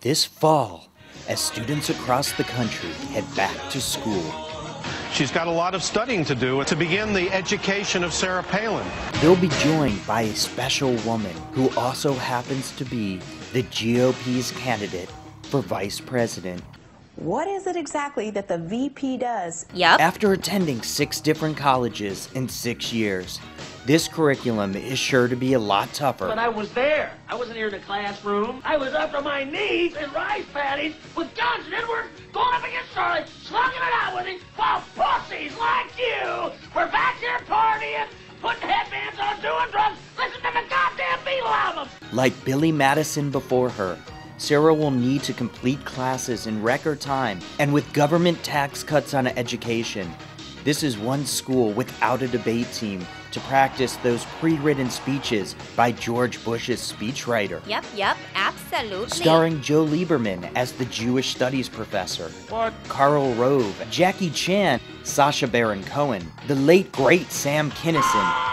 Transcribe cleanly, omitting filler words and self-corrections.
this fall as students across the country head back to school. She's got a lot of studying to do to begin the education of Sarah Palin. They'll be joined by a special woman who also happens to be the GOP's candidate for vice president. What is it exactly that the VP does? Yep. After attending 6 different colleges in 6 years, this curriculum is sure to be a lot tougher. But I was there. I wasn't here in the classroom. I was up to my knees in rice paddies with Johnson Edwards going up against Charlie, slugging it out with him, while pussies like you were back here partying, putting headbands on, doing drugs, listening to the goddamn Beatle albums. Like Billy Madison before her, Sarah will need to complete classes in record time, and with government tax cuts on education, this is one school without a debate team to practice those pre-written speeches by George Bush's speechwriter. Yep, absolutely. Starring Joe Lieberman as the Jewish Studies professor. What? Karl Rove, Jackie Chan, Sacha Baron Cohen, the late great Sam Kinison,